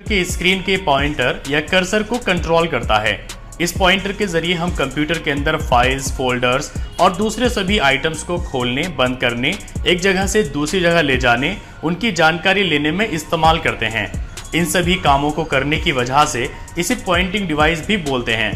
के स्क्रीन के पॉइंटर या कर्सर को कंट्रोल करता है। इस पॉइंटर के जरिए हम कंप्यूटर के अंदर फाइल्स, फोल्डर्स और दूसरे सभी आइटम्स को खोलने, बंद करने, एक जगह से दूसरी जगह ले जाने, उनकी जानकारी लेने में इस्तेमाल करते हैं। इन सभी कामों को करने की वजह से इसे पॉइंटिंग डिवाइस भी बोलते हैं।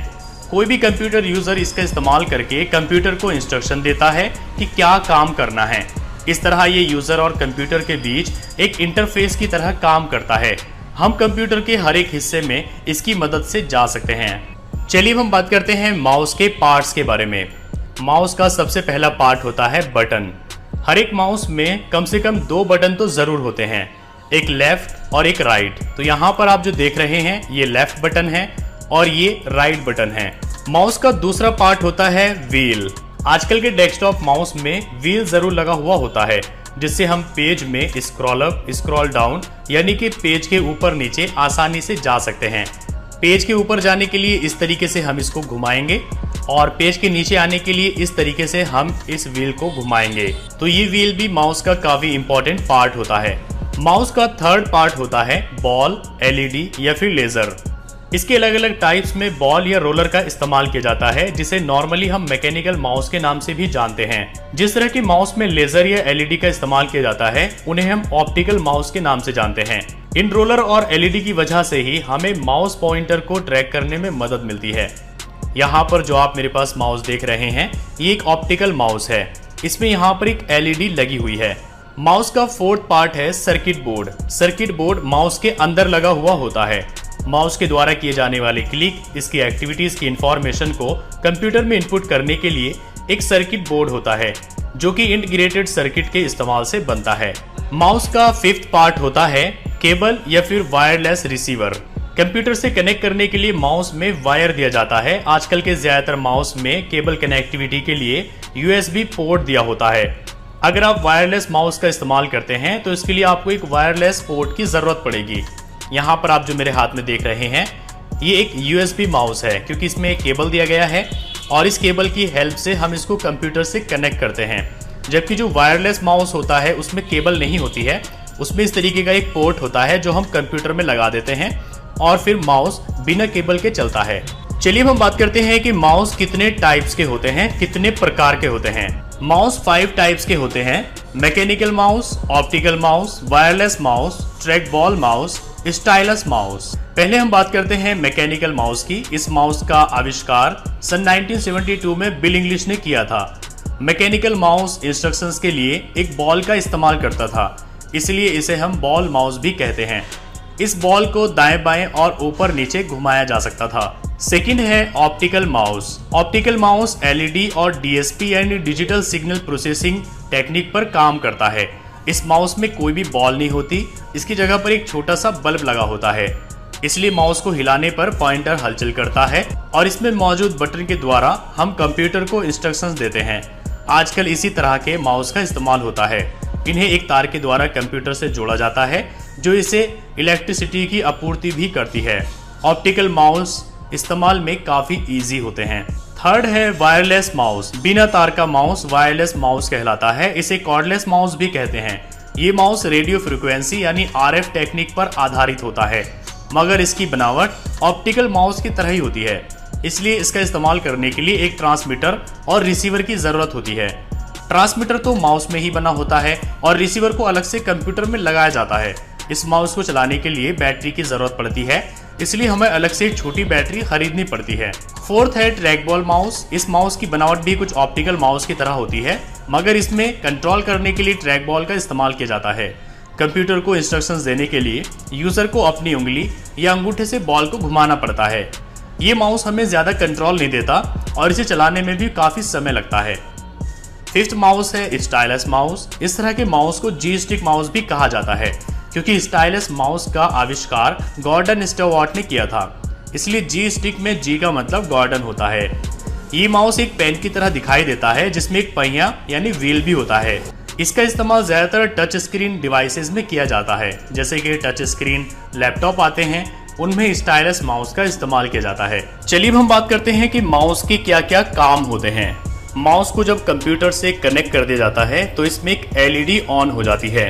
कोई भी कंप्यूटर यूजर इसका इस्तेमाल करके कंप्यूटर को इंस्ट्रक्शन देता है कि क्या काम करना है। इस तरह ये यूजर और कंप्यूटर के बीच एक इंटरफेस की तरह काम करता है। हम कंप्यूटर के हर एक हिस्से में इसकी मदद से जा सकते हैं। चलिए हम बात करते हैं माउस के पार्ट्स के बारे में। माउस का सबसे पहला पार्ट होता है बटन। हर एक माउस में कम से कम 2 बटन तो जरूर होते हैं, एक लेफ्ट और एक राइट। तो यहाँ पर आप जो देख रहे हैं ये लेफ्ट बटन है और ये राइट बटन है। माउस का दूसरा पार्ट होता है व्हील। आजकल के डेस्कटॉप माउस में व्हील जरूर लगा हुआ होता है, जिससे हम पेज में स्क्रॉल अप, स्क्रॉल डाउन यानी कि पेज के ऊपर नीचे आसानी से जा सकते हैं। पेज के ऊपर जाने के लिए इस तरीके से हम इसको घुमाएंगे और पेज के नीचे आने के लिए इस तरीके से हम इस व्हील को घुमाएंगे। तो ये व्हील भी माउस का काफी इंपॉर्टेंट पार्ट होता है। माउस का थर्ड पार्ट होता है बॉल, एलईडी या फिर लेजर। इसके अलग अलग टाइप्स में बॉल या रोलर का इस्तेमाल किया जाता है, जिसे नॉर्मली हम मैकेनिकल माउस के नाम से भी जानते हैं। जिस तरह के माउस में लेजर या एलईडी का इस्तेमाल किया जाता है उन्हें हम ऑप्टिकल माउस के नाम से जानते हैं। इन रोलर और एलईडी की वजह से ही हमें माउस पॉइंटर को ट्रैक करने में मदद मिलती है। यहाँ पर जो आप मेरे पास माउस देख रहे हैं ये एक ऑप्टिकल माउस है। इसमें यहाँ पर एक एलईडी लगी हुई है। माउस का फोर्थ पार्ट है circuit board. Circuit board mouse के अंदर लगा हुआ होता है। माउस के द्वारा किए जाने वाले क्लिक, इसकी एक्टिविटीज की इंफॉर्मेशन को कंप्यूटर में इनपुट करने के लिए एक सर्किट बोर्ड होता है, जो कि इंटीग्रेटेड सर्किट के इस्तेमाल से बनता है। माउस का फिफ्थ पार्ट होता है केबल या फिर वायरलेस रिसीवर। कंप्यूटर से कनेक्ट करने के लिए माउस में वायर दिया जाता है। आजकल के ज्यादातर माउस में केबल कनेक्टिविटी के लिए यूएसबी पोर्ट दिया होता है। अगर आप वायरलेस माउस का इस्तेमाल करते हैं तो इसके लिए आपको एक वायरलेस पोर्ट की जरूरत पड़ेगी। यहाँ पर आप जो मेरे हाथ में देख रहे हैं ये एक यूएसबी माउस है, क्योंकि इसमें एक केबल दिया गया है और इस केबल की हेल्प से हम इसको कंप्यूटर से कनेक्ट करते हैं। जबकि जो वायरलेस माउस होता है उसमें केबल नहीं होती है, उसमें इस तरीके का एक पोर्ट होता है जो हम कंप्यूटर में लगा देते हैं और फिर माउस बिना केबल के चलता है। चलिए हम बात करते हैं कि माउस कितने टाइप्स के होते हैं, कितने प्रकार के होते हैं। माउस 5 टाइप्स के होते हैं: mechanical mouse, optical mouse, wireless mouse, track ball mouse, stylus mouse. पहले हम बात करते हैं मैकेनिकल माउस की। इस माउस का आविष्कार सन 1972 में बिल इंग्लिश ने किया था। मैकेनिकल माउस इंस्ट्रक्शंस के लिए एक बॉल का इस्तेमाल करता था, इसलिए इसे हम बॉल माउस भी कहते हैं। इस बॉल को दाएं बाएं और ऊपर नीचे घुमाया जा सकता था। सेकंड है optical mouse. Optical mouse LED और डीएसपी यानी डिजिटल सिग्नल प्रोसेसिंग टेक्निक पर काम करता है। इस माउस में कोई भी बॉल नहीं होती, इसकी जगह पर एक छोटा सा बल्ब लगा होता है, इसलिए माउस को हिलाने पर पॉइंटर हलचल करता है और इसमें मौजूद बटन के द्वारा हम कंप्यूटर को इंस्ट्रक्शंस देते हैं। आजकल इसी तरह के माउस का इस्तेमाल होता है। इन्हें एक तार के द्वारा कंप्यूटर से जोड़ा जाता है, जो इसे इलेक्ट्रिसिटी की आपूर्ति भी करती है। ऑप्टिकल माउस इस्तेमाल में काफी इजी होते हैं। थर्ड है वायरलेस माउस। बिना तार का माउस वायरलेस माउस कहलाता है। इसे कॉर्डलेस माउस भी कहते हैं। ये माउस रेडियो फ्रीक्वेंसी यानी आरएफ टेक्निक पर आधारित होता है, मगर इसकी बनावट ऑप्टिकल माउस की तरह ही होती है, इसलिए इसका इस्तेमाल करने के लिए एक ट्रांसमीटर और रिसीवर की जरूरत होती है। ट्रांसमीटर तो माउस में ही बना होता है और रिसीवर को अलग से कंप्यूटर में लगाया जाता है। इस माउस को चलाने के लिए बैटरी की जरूरत पड़ती है, इसलिए हमें अलग से एक छोटी बैटरी खरीदनी पड़ती है। फोर्थ है ट्रैक बॉल माउस। इस माउस की बनावट भी कुछ ऑप्टिकल माउस की तरह होती है, मगर इसमें कंट्रोल करने के लिए ट्रैक बॉल का इस्तेमाल किया जाता है। कंप्यूटर को इंस्ट्रक्शंस देने के लिए यूजर को अपनी उंगली या अंगूठे से बॉल को घुमाना पड़ता है। ये माउस हमें ज्यादा कंट्रोल नहीं देता और इसे चलाने में भी काफी समय लगता है। फिफ्थ माउस है स्टाइलस माउस। इस तरह के माउस को जी स्टिक माउस भी कहा जाता है, क्योंकि स्टाइलस माउस का आविष्कार गॉर्डन स्टीवर्ट ने किया था, इसलिए जी स्टिक में जी का मतलब गॉर्डन होता है। ये माउस एक पेन की तरह दिखाई देता है, जिसमें एक पहिया यानी व्हील भी होता है। इसका इस्तेमाल ज्यादातर टच स्क्रीन डिवाइसेस में किया जाता है, जैसे कि टच स्क्रीन लैपटॉप आते हैं, उनमें स्टाइलस माउस का इस्तेमाल किया जाता है। चलिए हम बात करते हैं कि माउस के क्या क्या काम होते हैं। माउस को जब कंप्यूटर से कनेक्ट कर दिया जाता है तो इसमें एक एलईडी ऑन हो जाती है।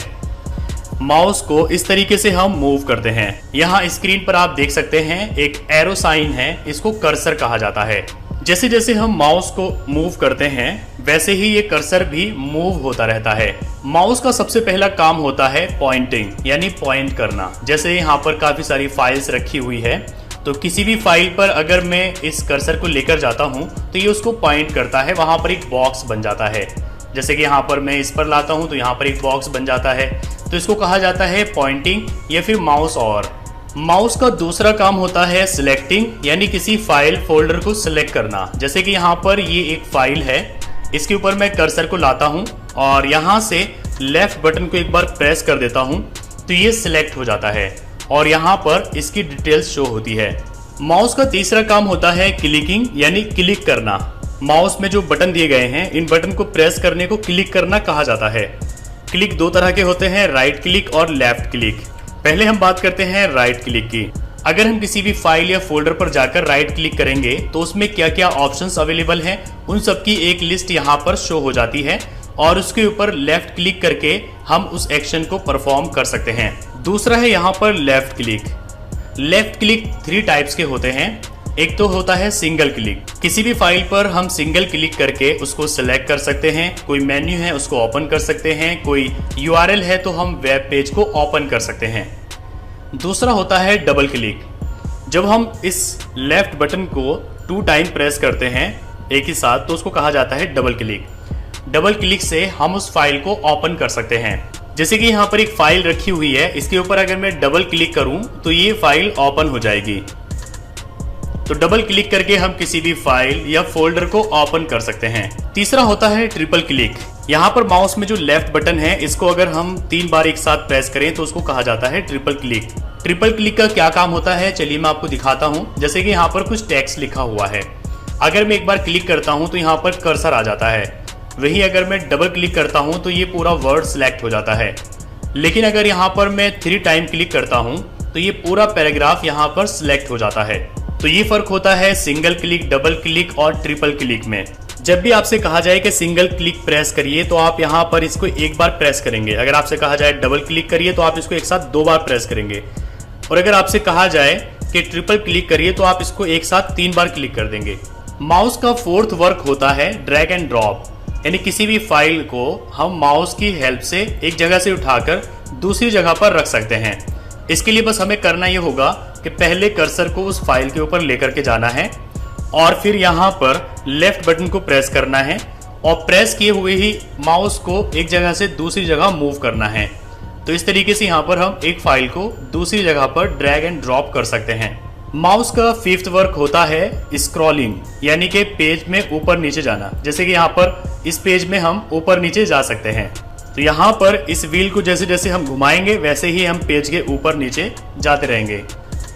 माउस को इस तरीके से हम मूव करते हैं। यहाँ स्क्रीन पर आप देख सकते हैं एक एरो साइन है, इसको कर्सर कहा जाता है। जैसे जैसे हम माउस को मूव करते हैं वैसे ही ये कर्सर भी मूव होता रहता है। माउस का सबसे पहला काम होता है पॉइंटिंग, यानी पॉइंट करना। जैसे यहाँ पर काफी सारी फाइल्स रखी हुई है, तो किसी भी फाइल पर अगर मैं इस कर्सर को लेकर जाता हूँ तो ये उसको पॉइंट करता है, वहां पर एक बॉक्स बन जाता है। जैसे कि यहाँ पर मैं इस पर लाता हूँ तो यहाँ पर एक बॉक्स बन जाता है, तो इसको कहा जाता है पॉइंटिंग या फिर माउस ओवर। माउस का दूसरा काम होता है सिलेक्टिंग, यानी किसी फाइल फोल्डर को सिलेक्ट करना। जैसे कि यहाँ पर ये एक फाइल है, इसके ऊपर मैं कर्सर को लाता हूँ और यहाँ से लेफ्ट बटन को एक बार प्रेस कर देता हूँ तो ये सिलेक्ट हो जाता है और यहाँ पर इसकी डिटेल्स शो होती है। माउस का तीसरा काम होता है क्लिकिंग, यानी क्लिक करना। माउस में जो बटन दिए गए हैं इन बटन को प्रेस करने को क्लिक करना कहा जाता है। क्लिक दो तरह के होते हैं, राइट क्लिक और लेफ्ट क्लिक। पहले हम बात करते हैं राइट क्लिक की। अगर हम किसी भी फाइल या फोल्डर पर जाकर राइट क्लिक करेंगे तो उसमें क्या क्या ऑप्शंस अवेलेबल हैं उन सब की एक लिस्ट यहाँ पर शो हो जाती है और उसके ऊपर लेफ्ट क्लिक करके हम उस एक्शन को परफॉर्म कर सकते हैं। दूसरा है यहाँ पर left click. Left click 3 types के होते हैं। एक तो होता है सिंगल क्लिक। किसी भी फाइल पर हम सिंगल क्लिक करके उसको सिलेक्ट कर सकते हैं। कोई मेन्यू है उसको ओपन कर सकते हैं, कोई URL है तो हम वेब पेज को ओपन कर सकते हैं। दूसरा होता है डबल क्लिक। जब हम इस लेफ्ट बटन को 2 टाइम प्रेस करते हैं एक ही साथ तो उसको कहा जाता है डबल क्लिक। डबल क्लिक से हम उस फाइल को ओपन कर सकते हैं। जैसे कि यहाँ पर एक फाइल रखी हुई है, इसके ऊपर अगर मैं डबल क्लिक करूं तो ये फाइल ओपन हो जाएगी। तो डबल क्लिक करके हम किसी भी फाइल या फोल्डर को ओपन कर सकते हैं। तीसरा होता है ट्रिपल क्लिक। यहाँ पर माउस में जो लेफ्ट बटन है इसको अगर हम 3 बार एक साथ प्रेस करें तो उसको कहा जाता है ट्रिपल क्लिक। ट्रिपल क्लिक का क्या काम होता है चलिए मैं आपको दिखाता हूँ। जैसे कि यहाँ पर कुछ टेक्स्ट लिखा हुआ है, अगर मैं एक बार क्लिक करता हूँ तो यहाँ पर कर्सर आ जाता है। वही अगर मैं डबल क्लिक करता हूं तो ये पूरा वर्ड सिलेक्ट हो जाता है। लेकिन अगर यहां पर मैं 3 टाइम क्लिक करता हूं तो ये पूरा पैराग्राफ यहां पर सिलेक्ट हो जाता है। तो ये फर्क होता है सिंगल क्लिक, डबल क्लिक और ट्रिपल क्लिक में। जब भी आपसे कहा जाए कि सिंगल क्लिक प्रेस करिए तो आप यहां पर इसको एक बार प्रेस करेंगे। अगर आपसे कहा जाए डबल क्लिक करिए तो आप इसको एक साथ 2 बार प्रेस करेंगे। और अगर आपसे कहा जाए कि ट्रिपल क्लिक करिए तो आप इसको एक साथ 3 बार क्लिक कर देंगे। माउस का 4th वर्क होता है ड्रैग एंड ड्रॉप, यानी किसी भी फाइल को हम माउस की हेल्प से एक जगह से उठाकर दूसरी जगह पर रख सकते हैं। इसके लिए बस हमें करना ये होगा कि पहले कर्सर को उस फाइल के ऊपर लेकर के जाना है और फिर यहाँ पर लेफ्ट बटन को प्रेस करना है और प्रेस किए हुए ही माउस को एक जगह से दूसरी जगह मूव करना है। तो इस तरीके से यहाँ पर हम एक फाइल को दूसरी जगह पर ड्रैग एंड ड्रॉप कर सकते हैं। माउस का 5th वर्क होता है स्क्रॉलिंग, यानी कि पेज में ऊपर नीचे जाना। जैसे कि यहाँ पर इस पेज में हम ऊपर नीचे जा सकते हैं। तो यहाँ पर इस व्हील को जैसे जैसे हम घुमाएंगे वैसे ही हम पेज के ऊपर नीचे जाते रहेंगे।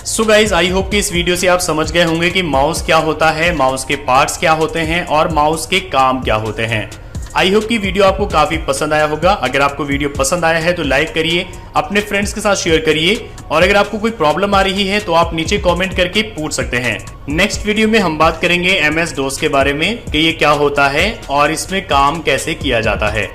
सो गाइज आई होप कि इस वीडियो से आप समझ गए होंगे कि माउस क्या होता है, माउस के पार्ट्स क्या होते हैं और माउस के काम क्या होते हैं। आई होप कि वीडियो आपको काफी पसंद आया होगा। अगर आपको वीडियो पसंद आया है तो लाइक करिए, अपने फ्रेंड्स के साथ शेयर करिए और अगर आपको कोई प्रॉब्लम आ रही है तो आप नीचे कमेंट करके पूछ सकते हैं। नेक्स्ट वीडियो में हम बात करेंगे MS DOS के बारे में कि ये क्या होता है और इसमें काम कैसे किया जाता है।